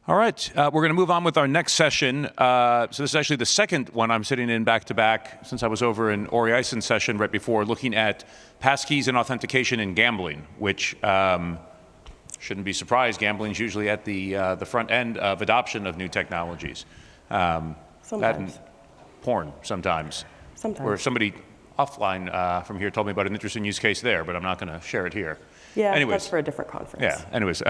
All right, we're going to move on with our next session. So this is actually the second one I'm sitting in back-to-back since I was over in Ori Eison's session right before, looking at passkeys and authentication in gambling, which shouldn't be surprised. Gambling is usually at the front end of adoption of new technologies. Sometimes. Porn, sometimes. Sometimes. Or somebody offline from here told me about an interesting use case there, but I'm not going to share it here. Yeah, anyways, that's for a different conference. Yeah, anyways.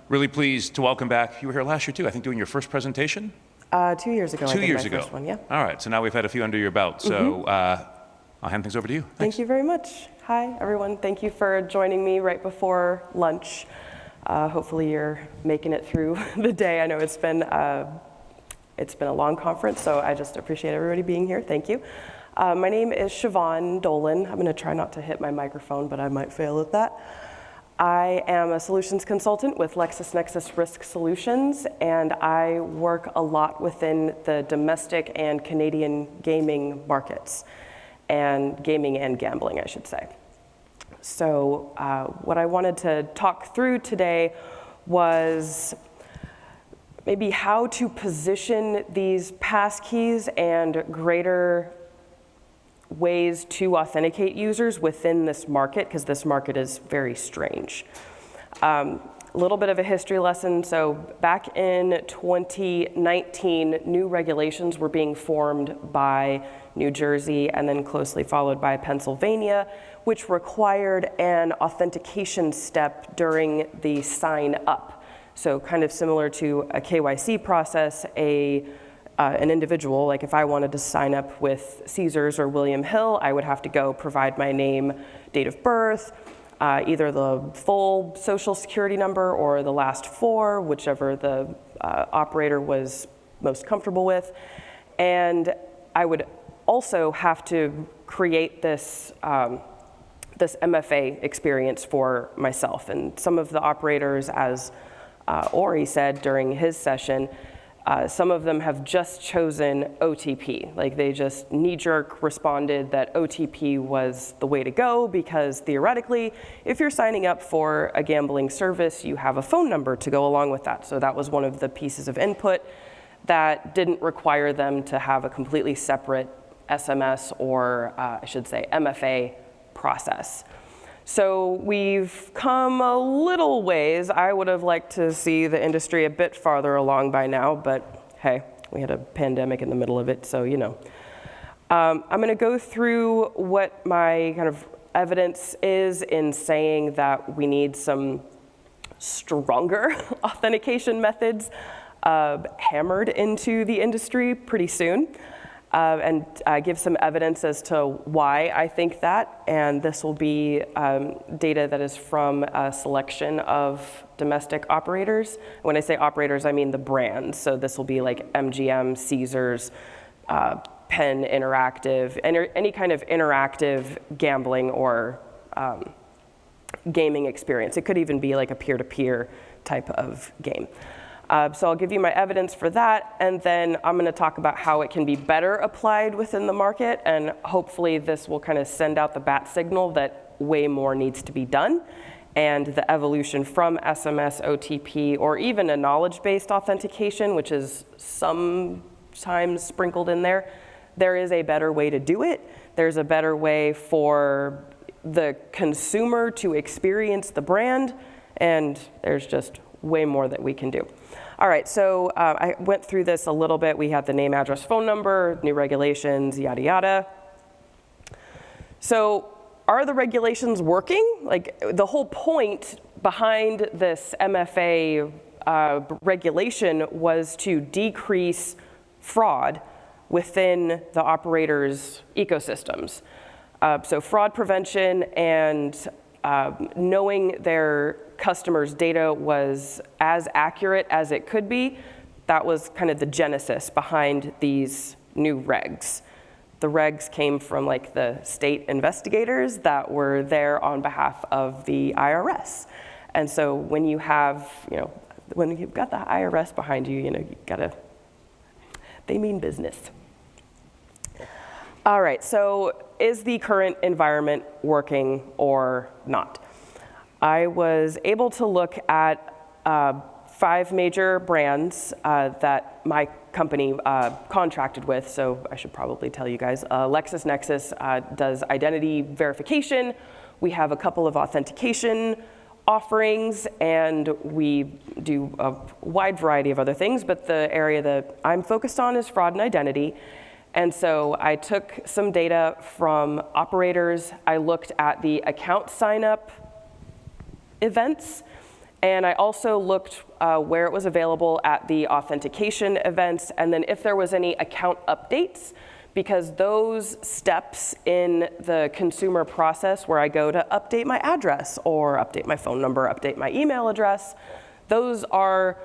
Really pleased to welcome back. You were here last year too, I think, doing your first presentation? 2 years ago. 2 years I did my ago. first one, yeah. All right, so now we've had a few under your belt. So I'll hand things over to you. Thanks. Thank you very much. Hi, everyone. Thank you for joining me right before lunch. Hopefully you're making it through the day. I know it's been a long conference, so I just appreciate everybody being here. Thank you. My name is Siobhan Dolan. I'm going to try not to hit my microphone, but I might fail at that. I am a solutions consultant with LexisNexis Risk Solutions, and I work a lot within the domestic and Canadian gaming markets, and gaming and gambling, I should say. So what I wanted to talk through today was maybe how to position these passkeys and greater ways to authenticate users within this market, because this market is very strange. A little bit of a history lesson. So back in 2019, new regulations were being formed by New Jersey and then closely followed by Pennsylvania, which required an authentication step during the sign up. So kind of similar to a KYC process, an individual, like if I wanted to sign up with Caesars or William Hill, I would have to go provide my name, date of birth, either the full social security number or the last four, whichever the operator was most comfortable with. And I would also have to create this this MFA experience for myself. And some of the operators, as Ori said during his session, some of them have just chosen OTP. Like they just knee-jerk responded that OTP was the way to go because theoretically, if you're signing up for a gambling service, you have a phone number to go along with that. So that was one of the pieces of input that didn't require them to have a completely separate SMS or I should say MFA process. So we've come a little ways. I would have liked to see the industry a bit farther along by now, but hey, we had a pandemic in the middle of it, so you know. I'm going to go through what my kind of evidence is in saying that we need some stronger authentication methods hammered into the industry pretty soon. And give some evidence as to why I think that. And this will be data that is from a selection of domestic operators. When I say operators, I mean the brands. So this will be like MGM, Caesars, Penn Interactive, any kind of interactive gambling or gaming experience. It could even be like a peer-to-peer type of game. So I'll give you my evidence for that, and then I'm going to talk about how it can be better applied within the market, and hopefully this will kind of send out the bat signal that way more needs to be done, and the evolution from SMS, OTP, or even a knowledge-based authentication, which is sometimes sprinkled in there. There is a better way to do it. There's a better way for the consumer to experience the brand, and there's just way more that we can do. All right, so I went through this a little bit. We had the name, address, phone number, new regulations, yada, yada. So are the regulations working? Like the whole point behind this MFA regulation was to decrease fraud within the operators' ecosystems. So fraud prevention and knowing their customers' data was as accurate as it could be, that was kind of the genesis behind these new regs. The regs came from like the state investigators that were there on behalf of the IRS. And so when you have, when you've got the IRS behind you, you gotta, they mean business. All right, so is the current environment working or not? I was able to look at 5 major brands that my company contracted with, so I should probably tell you guys. LexisNexis does identity verification. We have a couple of authentication offerings, and we do a wide variety of other things, but the area that I'm focused on is fraud and identity. And so I took some data from operators. I looked at the account sign-up events, and I also looked where it was available at the authentication events, and then if there was any account updates, because those steps in the consumer process where I go to update my address or update my phone number, update my email address, those are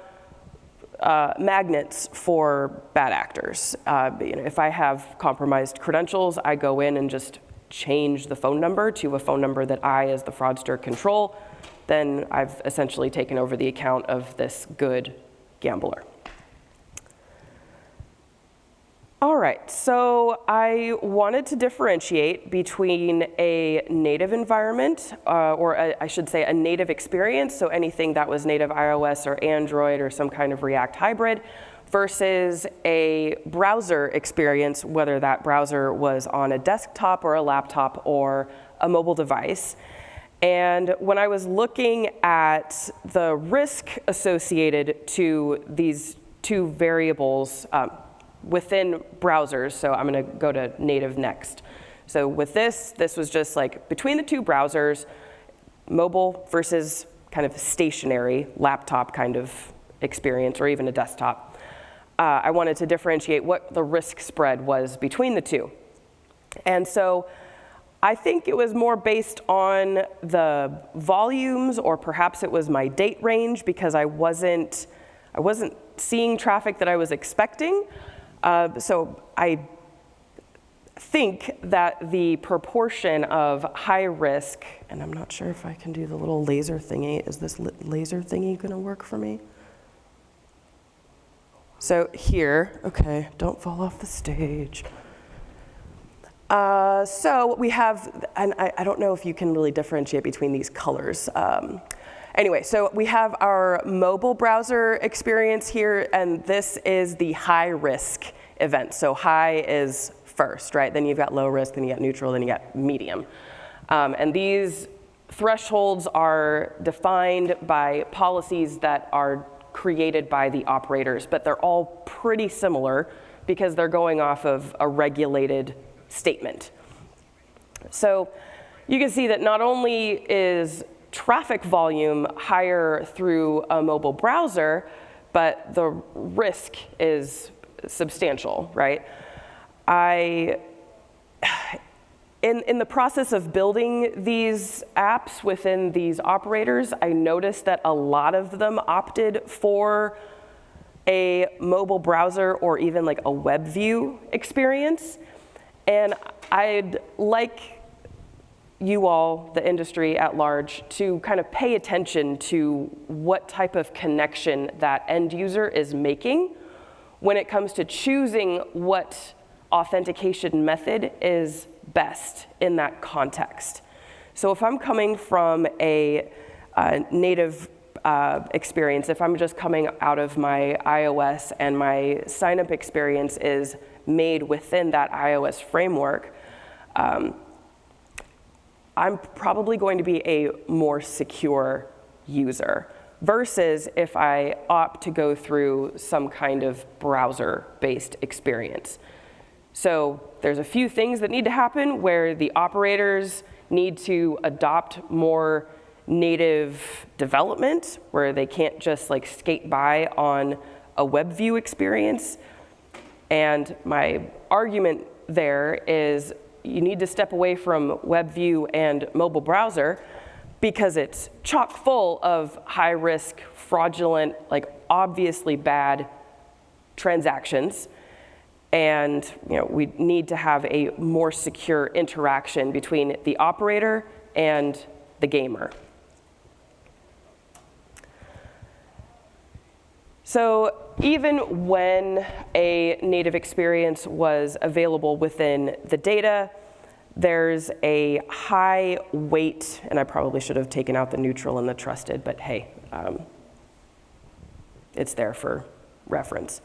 magnets for bad actors. If I have compromised credentials, I go in and just change the phone number to a phone number that I, as the fraudster, control. Then I've essentially taken over the account of this good gambler. All right, so I wanted to differentiate between a native environment, or I should say a native experience, so anything that was native iOS or Android or some kind of React hybrid, versus a browser experience, whether that browser was on a desktop or a laptop or a mobile device. And when I was looking at the risk associated to these two variables, within browsers, so I'm gonna go to native next. So with this was just like between the two browsers, mobile versus kind of stationary laptop kind of experience, or even a desktop. I wanted to differentiate what the risk spread was between the two. And so I think it was more based on the volumes, or perhaps it was my date range, because I wasn't seeing traffic that I was expecting. So I think that the proportion of high risk, and I'm not sure if I can do the little laser thingy. Is this laser thingy gonna work for me? So here, okay, don't fall off the stage. So we have, and I don't know if you can really differentiate between these colors. Anyway, so we have our mobile browser experience here, and this is the high risk event. So high is first, right? Then you've got low risk, then you got neutral, then you got medium. And these thresholds are defined by policies that are created by the operators, but they're all pretty similar because they're going off of a regulated statement. So you can see that not only is traffic volume higher through a mobile browser, but the risk is substantial, right? In the process of building these apps within these operators, I noticed that a lot of them opted for a mobile browser or even like a web view experience. And I'd like you all, the industry at large, to kind of pay attention to what type of connection that end user is making when it comes to choosing what authentication method is best in that context. So if I'm coming from a native experience, if I'm just coming out of my iOS and my sign-up experience is made within that iOS framework, I'm probably going to be a more secure user versus if I opt to go through some kind of browser-based experience. So there's a few things that need to happen where the operators need to adopt more native development, where they can't just like skate by on a web view experience. And my argument there is you need to step away from web view and mobile browser because it's chock full of high risk, fraudulent, like obviously bad transactions. And we need to have a more secure interaction between the operator and the gamer. So even when a native experience was available within the data, there's a high weight, and I probably should have taken out the neutral and the trusted, but hey, it's there for reference.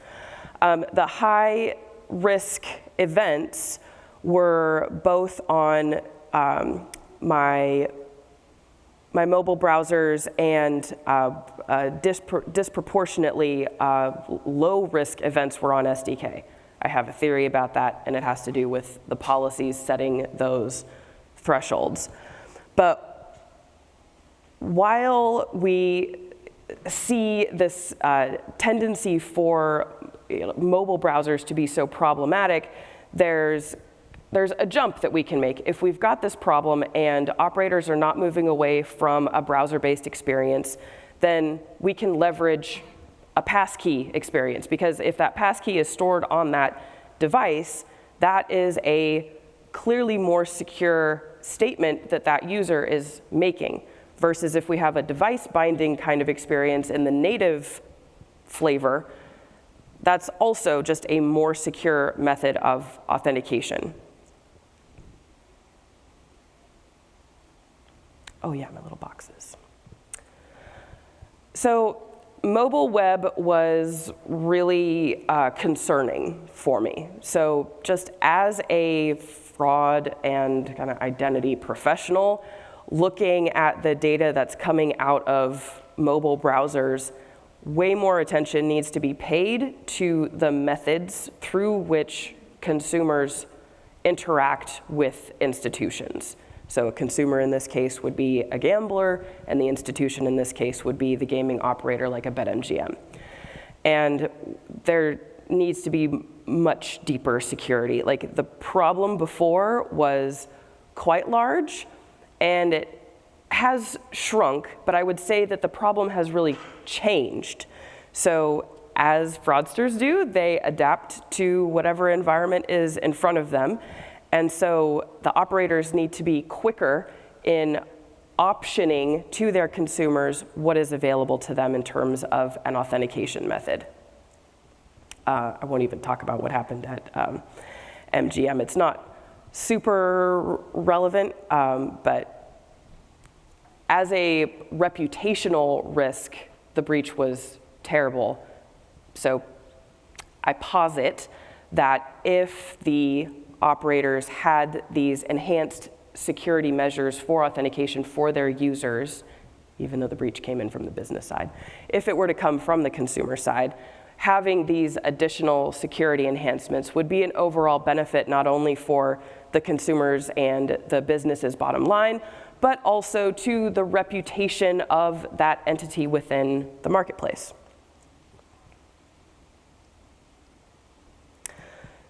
The high risk events were both on my mobile browsers and disproportionately low risk events were on SDK. I have a theory about that, and it has to do with the policies setting those thresholds. But while we see this tendency for mobile browsers to be so problematic, there's a jump that we can make. If we've got this problem and operators are not moving away from a browser-based experience, then we can leverage a passkey experience, because if that passkey is stored on that device, that is a clearly more secure statement that that user is making, versus if we have a device binding kind of experience in the native flavor, that's also just a more secure method of authentication. Oh yeah, my little boxes. So mobile web was really concerning for me. So just as a fraud and kind of identity professional, looking at the data that's coming out of mobile browsers, way more attention needs to be paid to the methods through which consumers interact with institutions. So a consumer in this case would be a gambler, and the institution in this case would be the gaming operator like a BetMGM. And there needs to be much deeper security. Like, the problem before was quite large, and it has shrunk, but I would say that the problem has really changed. So as fraudsters do, they adapt to whatever environment is in front of them. And so the operators need to be quicker in optioning to their consumers what is available to them in terms of an authentication method. I won't even talk about what happened at MGM. It's not super relevant, but as a reputational risk, the breach was terrible. So I posit that if the operators had these enhanced security measures for authentication for their users, even though the breach came in from the business side, if it were to come from the consumer side, having these additional security enhancements would be an overall benefit not only for the consumers and the business's bottom line, but also to the reputation of that entity within the marketplace.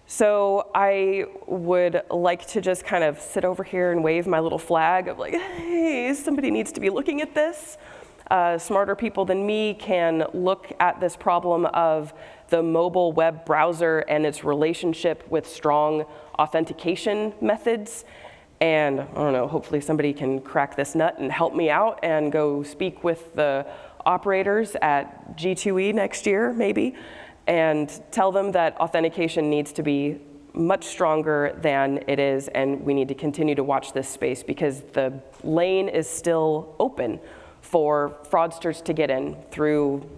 So I would like to just kind of sit over here and wave my little flag of like, hey, somebody needs to be looking at this. Smarter people than me can look at this problem of the mobile web browser and its relationship with strong authentication methods. And I don't know, hopefully somebody can crack this nut and help me out and go speak with the operators at G2E next year, maybe, and tell them that authentication needs to be much stronger than it is, and we need to continue to watch this space because the lane is still open for fraudsters to get in through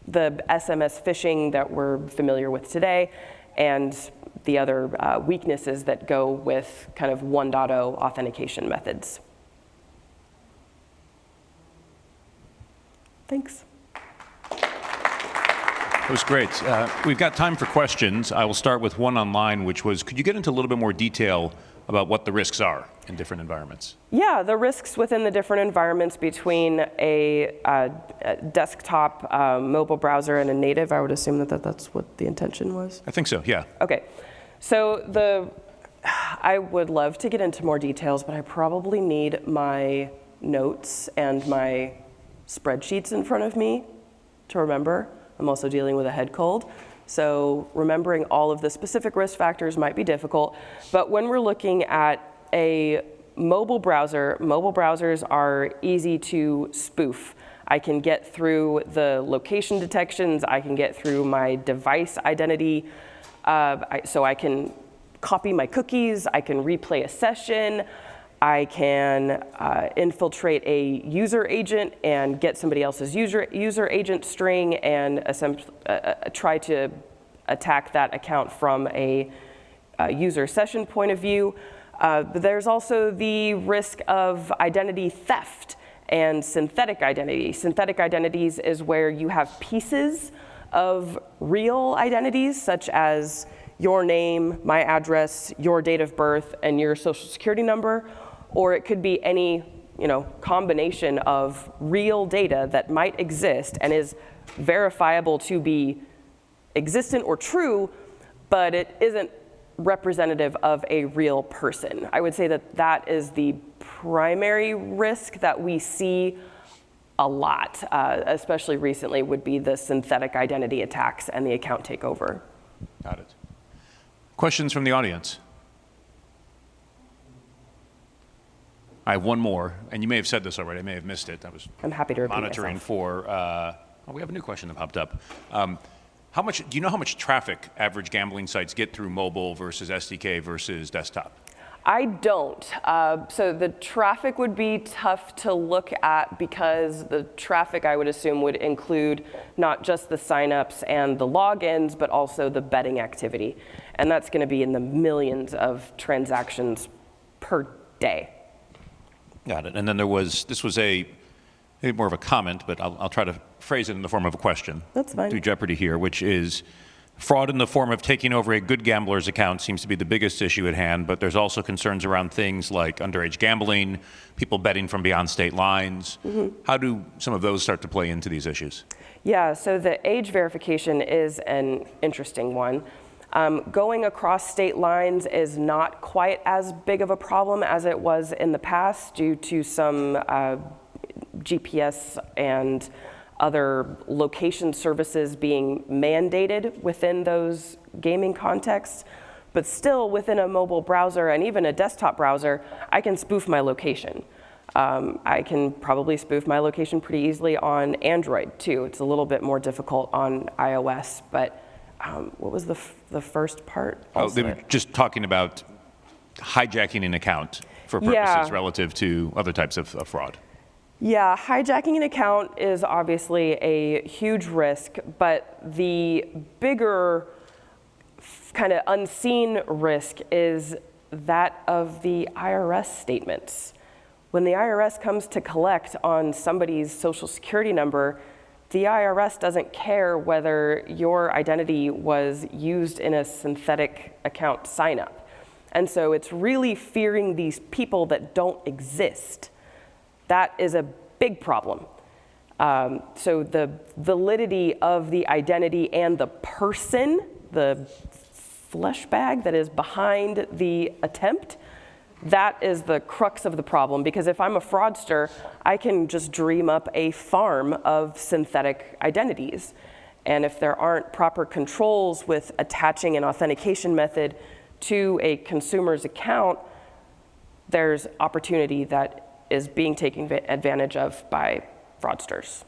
the SMS phishing that we're familiar with today and the other weaknesses that go with kind of 1.0 authentication methods. Thanks. That was great. We've got time for questions. I will start with one online, which was, could you get into a little bit more detail about what the risks are in different environments? Yeah, the risks within the different environments between a desktop mobile browser and a native, I would assume that that's what the intention was? I think so, yeah. Okay, so I would love to get into more details, but I probably need my notes and my spreadsheets in front of me to remember. I'm also dealing with a head cold, so remembering all of the specific risk factors might be difficult. But when we're looking at a mobile browser, mobile browsers are easy to spoof. I can get through the location detections, I can get through my device identity, so I can copy my cookies, I can replay a session, I can infiltrate a user agent and get somebody else's user agent string and try to attack that account from a user session point of view. But there's also the risk of identity theft and synthetic identity. Synthetic identities is where you have pieces of real identities, such as your name, my address, your date of birth, and your social security number, or it could be any combination of real data that might exist and is verifiable to be existent or true, but it isn't representative of a real person. I would say that that is the primary risk that we see a lot, especially recently, would be the synthetic identity attacks and the account takeover. Got it. Questions from the audience? I have one more, and you may have said this already. I may have missed it. I'm happy to repeat monitoring myself. For. We have a new question that popped up. Do you know how much traffic average gambling sites get through mobile versus SDK versus desktop? I don't. So the traffic would be tough to look at because the traffic, I would assume, would include not just the signups and the logins, but also the betting activity. And that's going to be in the millions of transactions per day. Got it. And then this was maybe more of a comment, but I'll try to phrase it in the form of a question. That's fine. Do Jeopardy here, which is fraud in the form of taking over a good gambler's account seems to be the biggest issue at hand, but there's also concerns around things like underage gambling, people betting from beyond state lines. Mm-hmm. How do some of those start to play into these issues? Yeah, so the age verification is an interesting one. Going across state lines is not quite as big of a problem as it was in the past due to some GPS and other location services being mandated within those gaming contexts. But still, within a mobile browser and even a desktop browser, I can spoof my location. I can probably spoof my location pretty easily on Android, too. It's a little bit more difficult on iOS, but what was the first part? They were just talking about hijacking an account for purposes relative to other types of fraud. Yeah, hijacking an account is obviously a huge risk, but the bigger kind of unseen risk is that of the IRS statements. When the IRS comes to collect on somebody's social security number, the IRS doesn't care whether your identity was used in a synthetic account signup. And so it's really fearing these people that don't exist. That is a big problem. So the validity of the identity and the person, the flesh bag that is behind the attempt, that is the crux of the problem. Because if I'm a fraudster, I can just dream up a farm of synthetic identities. And if there aren't proper controls with attaching an authentication method to a consumer's account, there's opportunity that is being taken advantage of by fraudsters.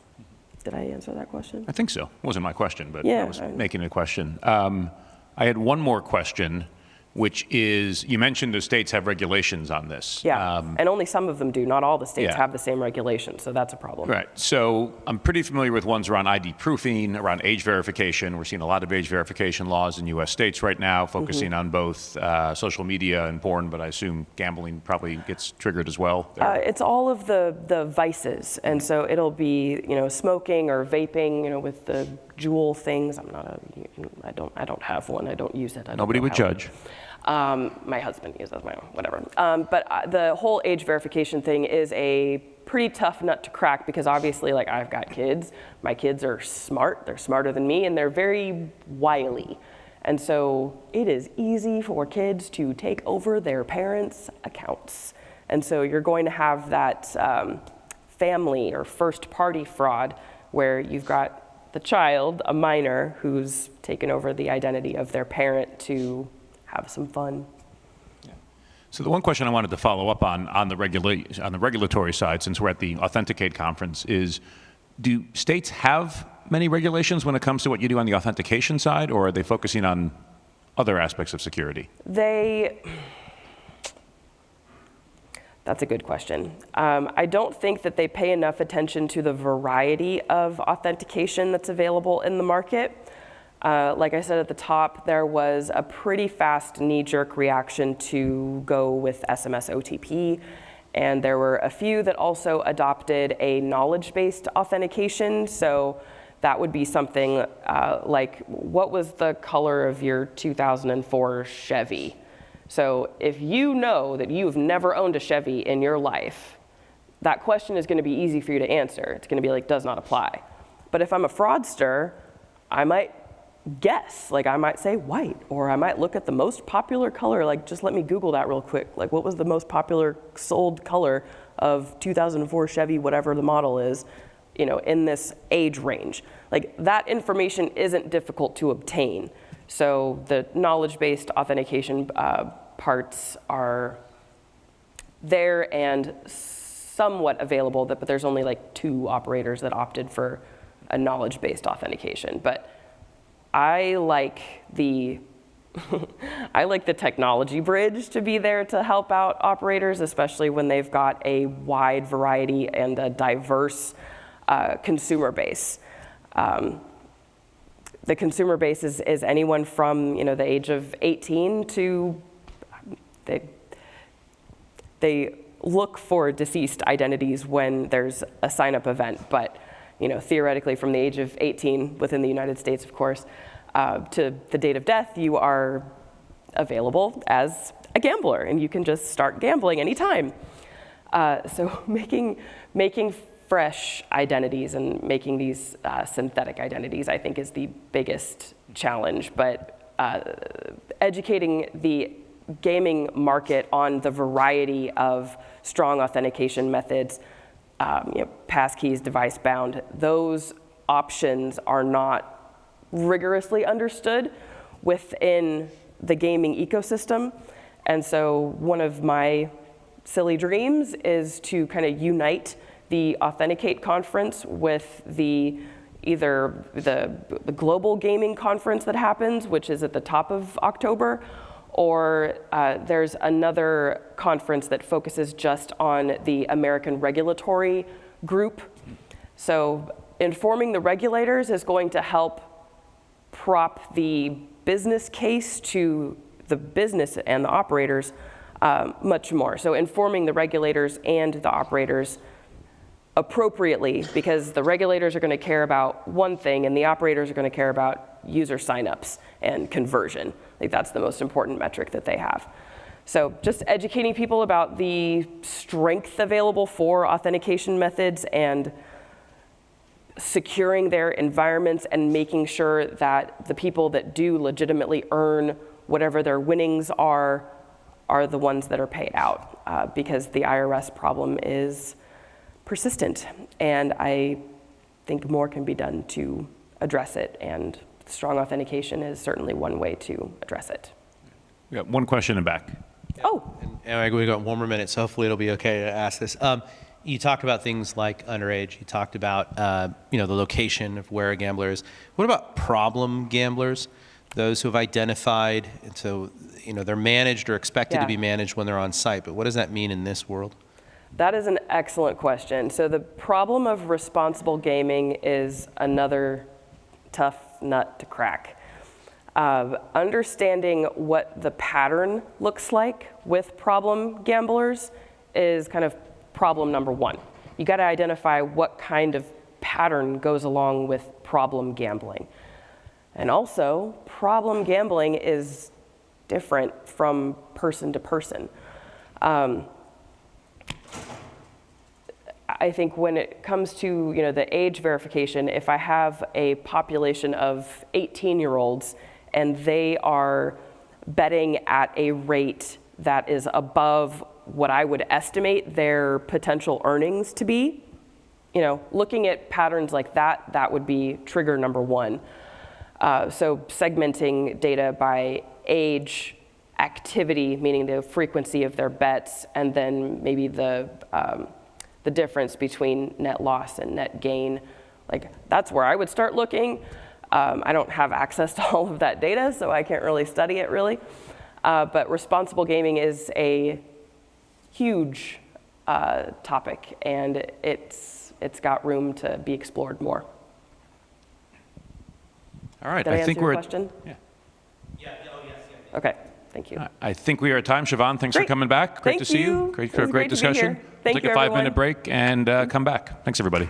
Did I answer that question? I think so. It wasn't my question, but yeah, I was making a question. I had one more question, which is, you mentioned the states have regulations on this. Yeah, and only some of them do. Not all the states Yeah. have the same regulations, so that's a problem. Right. So I'm pretty familiar with ones around ID proofing, around age verification. We're seeing a lot of age verification laws in U.S. states right now, focusing on both social media and porn, but I assume gambling probably gets triggered as well. It's all of the vices, and so it'll be smoking or vaping, with the Juul things. I don't have one. I don't use it. Nobody would judge. My husband uses my own, whatever. But the whole age verification thing is a pretty tough nut to crack because obviously, I've got kids. My kids are smart. They're smarter than me, and they're very wily. And so it is easy for kids to take over their parents' accounts. And so you're going to have that family or first-party fraud where you've got the child, a minor, who's taken over the identity of their parent to have some fun. Yeah. So the one question I wanted to follow up on the regulatory side, since we're at the Authenticate conference, is do states have many regulations when it comes to what you do on the authentication side, or are they focusing on other aspects of security? That's That's a good question. I don't think that they pay enough attention to the variety of authentication that's available in the market. Like I said at the top, there was a pretty fast knee-jerk reaction to go with SMS OTP, and there were a few that also adopted a knowledge-based authentication. So that would be something like, what was the color of your 2004 Chevy? So if you know that you've never owned a Chevy in your life, that question is going to be easy for you to answer. It's going to be like, does not apply. But if I'm a fraudster, I might guess. Like, I might say white, or I might look at the most popular color. Like, just let me Google that real quick. Like, what was the most popular sold color of 2004 Chevy, whatever the model is, you know, in this age range? Like, that information isn't difficult to obtain. So the knowledge-based authentication parts are there and somewhat available, but there's only like 2 operators that opted for a knowledge-based authentication. But I like the I like the technology bridge to be there to help out operators, especially when they've got a wide variety and a diverse consumer base. The consumer base is anyone from, you know, the age of 18 to they look for deceased identities when there's a sign-up event, but, you know, theoretically from the age of 18 within the United States, of course, to the date of death, you are available as a gambler, and you can just start gambling anytime. So making fresh identities and making these synthetic identities, I think, is the biggest challenge. But educating the gaming market on the variety of strong authentication methods, you know, passkeys, device bound, those options are not rigorously understood within the gaming ecosystem. And so one of my silly dreams is to kind of unite the Authenticate conference with either the global gaming conference that happens, which is at the top of October, or there's another conference that focuses just on the American regulatory group. So informing the regulators is going to help prop the business case to the business and the operators much more. So informing the regulators and the operators appropriately, because the regulators are going to care about one thing and the operators are going to care about user signups and conversion. Like, that's the most important metric that they have. So just educating people about the strength available for authentication methods and securing their environments and making sure that the people that do legitimately earn whatever their winnings are the ones that are paid out, because the IRS problem is persistent, and I think more can be done to address it, and strong authentication is certainly one way to address it. We got one question in back. Oh. And we got one more minute, so hopefully it'll be okay to ask this. You talked about things like underage. You talked about the location of where a gambler is. What about problem gamblers? Those who have identified, and so they're managed or expected to be managed when they're on site. But what does that mean in this world? That is an excellent question. So the problem of responsible gaming is another tough nut to crack. Understanding what the pattern looks like with problem gamblers is kind of problem number one. You got to identify what kind of pattern goes along with problem gambling. And also, problem gambling is different from person to person. I think when it comes to the age verification, if I have a population of 18-year-olds and they are betting at a rate that is above what I would estimate their potential earnings to be, looking at patterns like that, that would be trigger number one. So segmenting data by age, activity, meaning the frequency of their bets, and then maybe the difference between net loss and net gain. Like, that's where I would start looking. I don't have access to all of that data, so I can't really study it really. But responsible gaming is a huge topic, and it's got room to be explored more. All right. Did I answer think your we're question? Yeah. Okay, thank you. I think we are at time. Siobhan, thanks for Great. coming back. Great Thank to see you. Great It for a was great great to be discussion. here. Thank We'll take you, a 5-minute everyone. break and come back. Thanks, everybody.